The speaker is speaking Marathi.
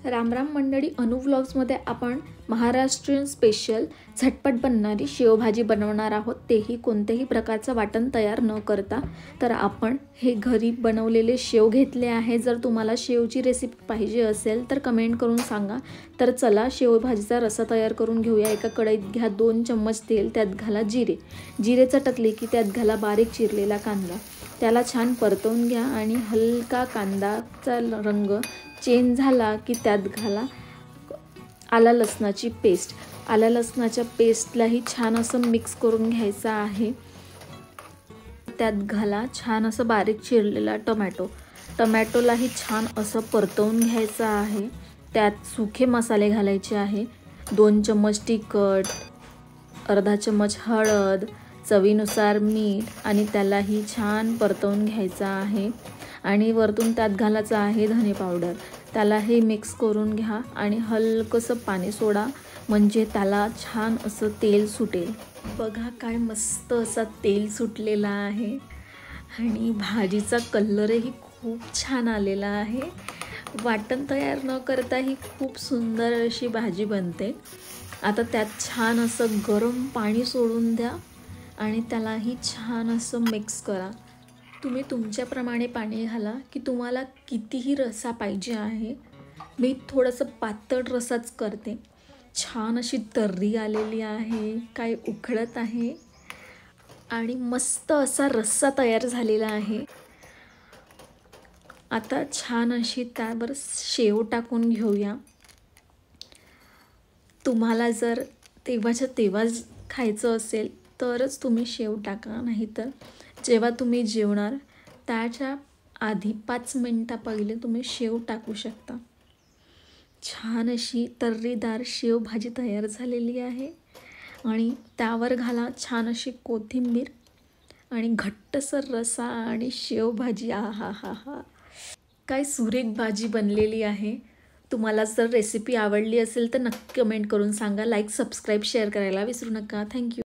राम राम मंडळी, अनु व्लॉग्समध्ये आपण महाराष्ट्रीयन स्पेशल झटपट बनणारी शेवभाजी बनवणार आहोत, तेही कोणत्याही प्रकारचं वाटण तयार न करता। तर आपण हे घरी बनवलेले शेव घेतले आहे। जर तुम्हाला शेवची रेसिपी पाहिजे असेल तर कमेंट करून सांगा। तर चला शेवभाजीचा रस्सा तयार करून घेऊया। एका कढईत घ्या 2 चम्मच तेल, त्यात घाला जिरे चटकले की त्यात घाला बारीक चिरलेला कांदा, त्याला छान परतवून घ्या आणि हलका कांदाचा रंग चेंज झाला की त्यात घाला आला लसणाची पेस्ट। आला लसणाच्या पेस्टलाही छान असं मिक्स करून घ्यायचं आहे। त्यात घाला छान असं बारीक चिरलेला टोमॅटोलाही छान असं परतवून घ्यायचं आहे। त्यात सुखे मसाले घालायचे आहे। 2 चम्मच तिखट, अर्धा चम्मच हळद, चवीनुसार मीठ आणि त्यालाही छान परतवून घ्यायचं आहे। आणि वरतून त्यात घालायचं आहे धने पावडर। त्यालाही मिक्स करून घ्या आणि हलकसं पाणी सोडा, म्हणजे त्याला छान असं तेल सुटेल। बघा काय मस्त असा तेल सुटलेला आहे आणि भाजीचा कलरही खूप छान आलेला आहे। वाटण तयार न करता ही खूप सुंदर अशी भाजी बनते। आता त्यात छान असं गरम पाणी सोडून द्या आणि त्यालाही छान असं मिक्स करा। तुम्ही तुमच्याप्रमाणे पाणी घाला की तुम्हाला कितीही रस्सा पाहिजे आहे। मी थोडंसं पातळ रस्साच करते। छान अशी तर्री आलेली आहे, काय उकळत आहे आणि मस्त असा रस्सा तयार झालेला आहे। आता छान अशी त्यावर शेव टाकून घेऊया। तुम्हाला जर तेव्हाच्या तेव्हाच खायचं असेल तरच तुम्ही शेव टाका, नाहीतर जेव्हा तुम्ही जेवणार त्याच्या आधी 5 मिनिटा पहिले तुम्ही शेव टाकू शकता। छान अशी तर्रीदार शेव भाजी तयार झालेली आहे आणि त्यावर घाला छान अशी कोथिंबीर आणि घट्टसर रस्सा आणि शेव भाजी। आहा हा हा, काय सुरेख भाजी बनलेली आहे। तुम्हाला जर रेसिपी आवडली असेल तर नक्की कमेंट करून सांगा। लाईक, सबस्क्राईब, शेअर करायला विसरू नका। थँक्यू।